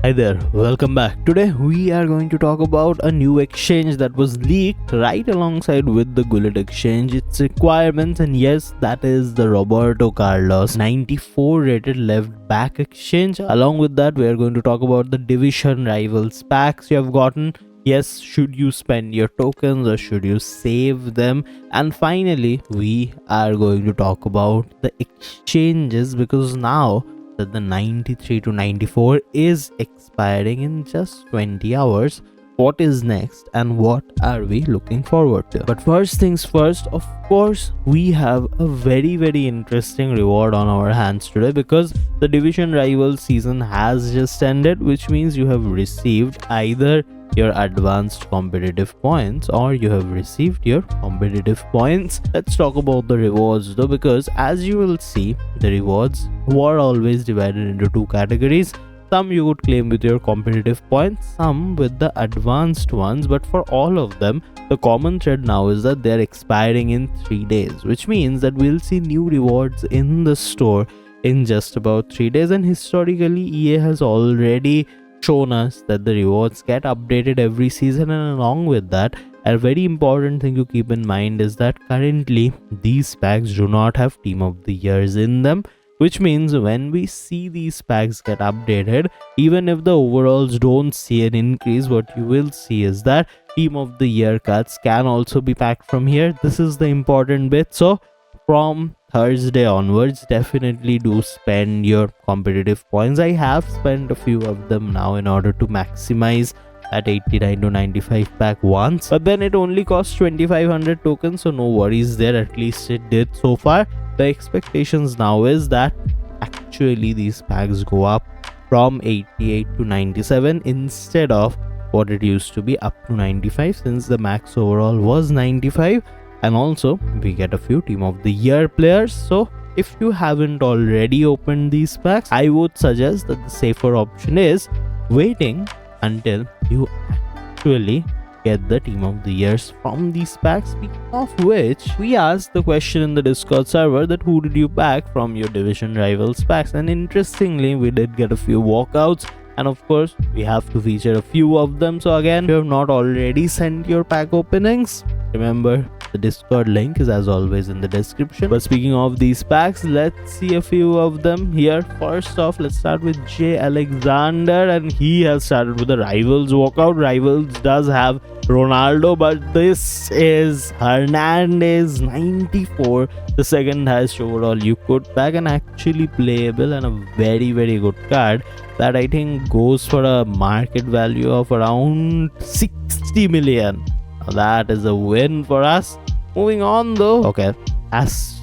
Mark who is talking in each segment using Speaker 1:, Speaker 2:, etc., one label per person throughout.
Speaker 1: Hi there, welcome back. Today we are going to talk about a new exchange that was leaked right alongside with the Gullet exchange, its requirements, and yes, that is the Roberto Carlos 94 rated left back exchange. Along with that, we are going to talk about the division rivals packs you have gotten. Yes, should you spend your tokens or should you save them? And finally, we are going to talk about the exchanges because now that the 93 to 94 is expiring in just 20 hours. What is next and what are we looking forward to? But first things first, of course, we have a very interesting reward on our hands today because the division rival season has just ended, which means you have received either your advanced competitive points or you have received your competitive points. Let's talk about the rewards though, because as you will see, the rewards were always divided into two categories. Some you would claim with your competitive points, some with the advanced ones, but for all of them, the common thread now is that they're expiring in 3 days, which means that we'll see new rewards in the store in just about 3 days. And historically, EA has already shown us that the rewards get updated every season, and along with that, a very important thing to keep in mind is that currently these packs do not have team of the years in them, which means when we see these packs get updated, even if the overalls don't see an increase, what you will see is that team of the year cards can also be packed from here. This is the important bit. So from Thursday onwards, definitely do spend your competitive points. I have spent a few of them now in order to maximize at 89 to 95 pack once, but then it only costs 2500 tokens, so no worries there. At least it did so far. The expectations now is that actually these packs go up from 88 to 97 instead of what it used to be up to 95, since the max overall was 95. And also we get a few team of the year players. So if you haven't already opened these packs, I would suggest that the safer option is waiting until you actually get the team of the years from these packs. Speaking of which, we asked the question in the Discord server that who did you pack from your division rivals packs, and interestingly we did get a few walkouts, and of course we have to feature a few of them. So again, if you have not already sent your pack openings, remember the Discord link is as always in the description. But speaking of these packs, let's see a few of them here. First off, let's start with J Alexander, and he has started with the rivals walkout. Rivals does have Ronaldo, but this is Hernandez 94, the second highest overall you could pack, and actually playable and a very good card that I think goes for a market value of around 60 million. Now that is a win for us. Moving on though, okay, as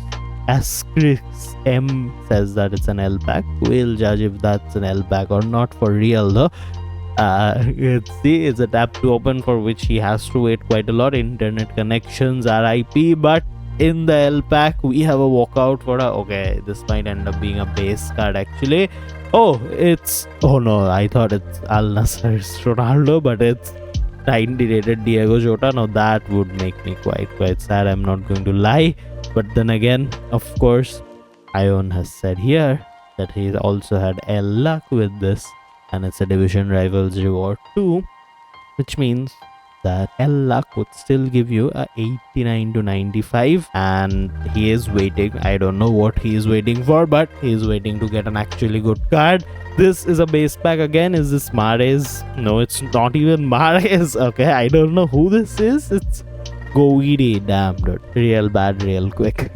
Speaker 1: Chris M says that it's an L pack, we'll judge if that's an L pack or not for real though. Let's see, it's a tap to open for which he has to wait quite a lot. Internet connections RIP, but in the L pack we have a walkout for a, okay, this might end up being a base card actually. Oh no, I thought it's Al Nassr's Ronaldo, but it's 90 rated Diego Jota. Now that would make me quite sad, I'm not going to lie. But then again, of course, Ion has said here that he also had L luck with this, and it's a division rivals reward too, which means that L luck would still give you a 89 to 95, and he is waiting. I don't know what he is waiting for, but he is waiting to get an actually good card. This is a base pack again. Is this Mahrez? No, it's not even Mahrez. Okay, I don't know who this is. It's Goidi. Damn, dude. Real bad, real quick.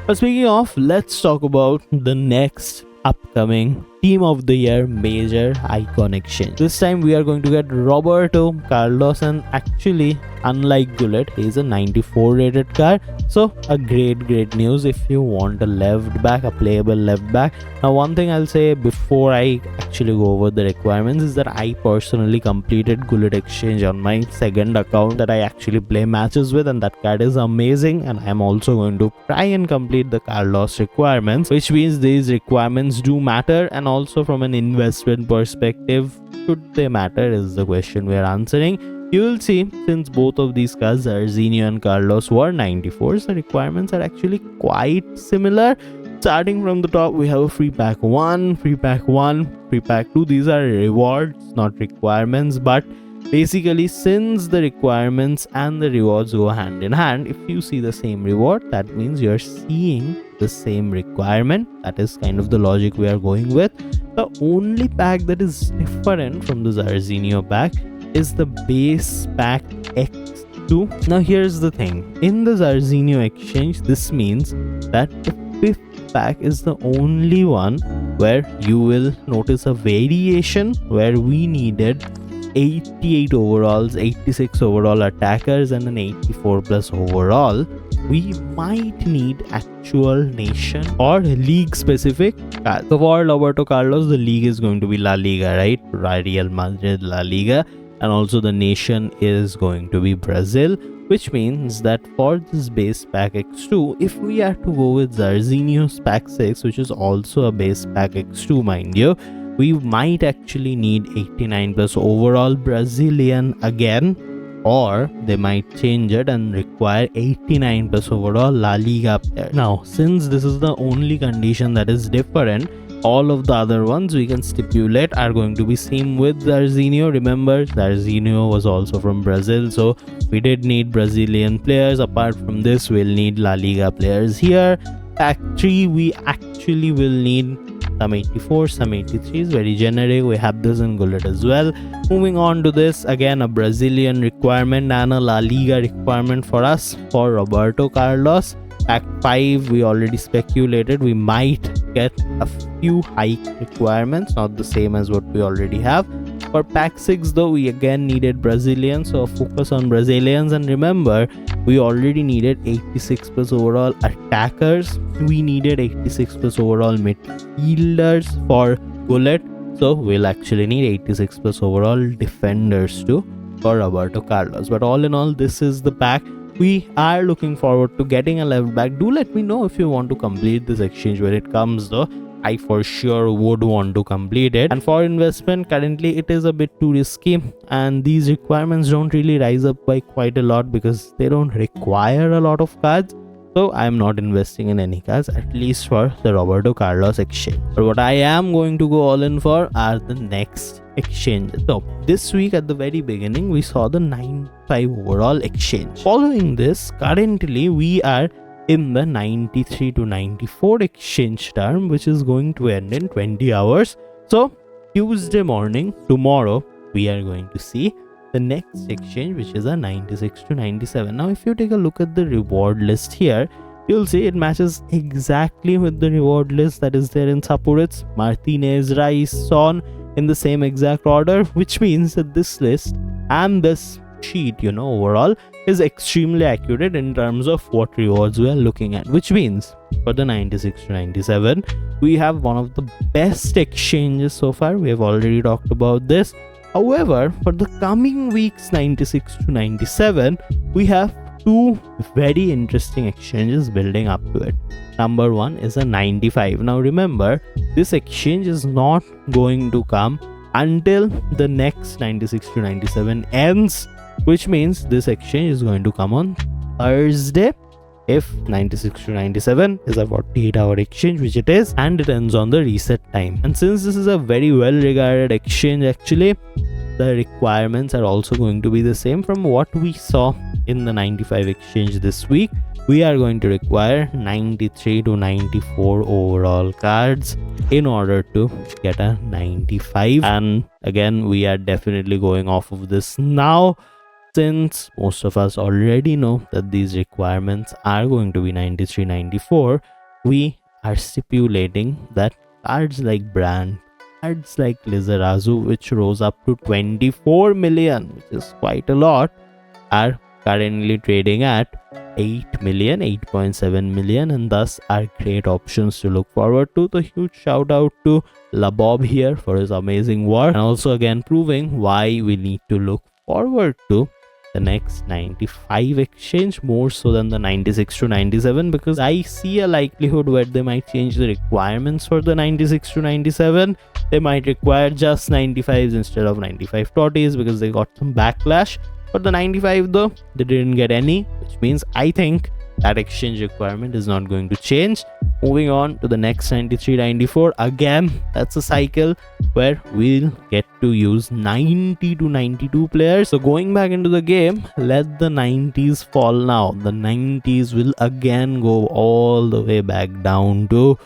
Speaker 1: But speaking of, let's talk about the next upcoming team of the year major icon exchange. This time we are going to get Roberto Carlos, and actually unlike Gullet, he is a 94 rated card, so a great news if you want a left back, a playable left back. Now one thing I'll say before I actually go over the requirements is that I personally completed Gullet exchange on my second account that I actually play matches with, and that card is amazing, and I'm also going to try and complete the Carlos requirements, which means these requirements do matter. And also from an investment perspective, should they matter is the question we are answering. You will see, since both of these cards, Arsenio and Carlos, were 94s, the requirements are actually quite similar. starting from the top, we have a free pack 1, free pack 1, free pack 2. These are rewards, not requirements, but basically, since the requirements and the rewards go hand in hand, if you see the same reward, that means you're seeing the same requirement. That is kind of the logic we are going with. The only pack that is different from the Zarzinho pack is the base pack X2. Now here's the thing. In the Zarzinho exchange, this means that the 5th pack is the only one where you will notice a variation where we needed 88 overalls, 86 overall attackers and an 84 plus overall. We might need actual nation or league specific cards. So for Roberto Carlos, the league is going to be La Liga, right? Real Madrid La Liga, and also the nation is going to be Brazil, which means that for this base pack X2, if we are to go with Zarzinho's pack 6, which is also a base pack X2 mind you, we might actually need 89 plus overall Brazilian again, or they might change it and require 89 plus overall La Liga player. Now, since this is the only condition that is different, all of the other ones we can stipulate are going to be same with Zarzinho. Remember, Zarzinho was also from Brazil, so we did need Brazilian players. Apart from this, we'll need La Liga players here. Pack 3, we actually will need some 84, some 83s, very generic. We have this in Gullet as well. Moving on to this, again a Brazilian requirement and a La Liga requirement for us for Roberto Carlos. Pack 5, we already speculated we might get a few hike requirements, not the same as what we already have. For pack 6 though, we again needed Brazilians, so focus on Brazilians. And remember, we already needed 86 plus overall attackers, we needed 86 plus overall midfielders for Bullet, so we'll actually need 86 plus overall defenders too for Roberto Carlos. But all in all, this is the pack. We are looking forward to getting a left back. Do let me know if you want to complete this exchange when it comes though. I for sure would want to complete it. And for investment, currently it is a bit too risky, and these requirements don't really rise up by quite a lot because they don't require a lot of cards. So I am not investing in any cards, at least for the Roberto Carlos exchange. But what I am going to go all in for are the next exchanges. So this week at the very beginning, we saw the 95 overall exchange. Following this, currently we are in the 93 to 94 exchange term, which is going to end in 20 hours. So Tuesday morning, tomorrow, we are going to see the next exchange, which is a 96 to 97. Now if you take a look at the reward list here, you'll see it matches exactly with the reward list that is there in Sapuritz, Martinez, Rice, Son in the same exact order, which means that this list and this sheet, overall is extremely accurate in terms of what rewards we are looking at, which means for the 96 to 97, we have one of the best exchanges so far. We have already talked about this. However, for the coming weeks 96 to 97, we have two very interesting exchanges building up to it. Number one is a 95. Now remember, this exchange is not going to come until the next 96 to 97 ends, which means this exchange is going to come on Thursday if 96 to 97 is a 48-hour exchange, which it is, and it ends on the reset time. And since this is a very well regarded exchange, actually the requirements are also going to be the same. From what we saw in the 95 exchange this week, we are going to require 93 to 94 overall cards in order to get a 95. And again, we are definitely going off of this now, since most of us already know that these requirements are going to be 93, 94. We are stipulating that cards like Brand, cards like Lizarazu, which rose up to 24 million, which is quite a lot, are currently trading at 8 million, 8.7 million, and thus are great options to look forward to. The huge shout out to Labob here for his amazing work, and also again proving why we need to look forward to the next 95 exchange more so than the 96 to 97, because I see a likelihood where they might change the requirements for the 96 to 97. They might require just 95s instead of 95 Toties because they got some backlash. For the 95 though, they didn't get any, which means I think that exchange requirement is not going to change. Moving on to the next 93-94, again that's a cycle where we'll get to use 90 to 92 players. So going back into the game, let the 90s fall now. The 90s will again go all the way back down to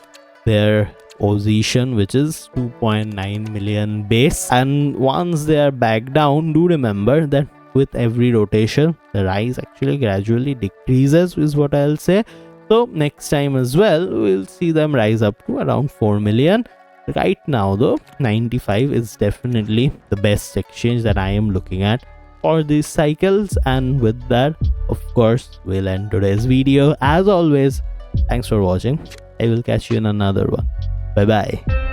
Speaker 1: their position, which is 2.9 million base. And once they are back down, do remember that with every rotation the rise actually gradually decreases, is what I'll say. So next time as well we'll see them rise up to around 4 million. Right now though, 95 is definitely the best exchange that I am looking at for these cycles. And with that, of course, we'll end today's video. As always, thanks for watching. I will catch you in another one. Bye bye.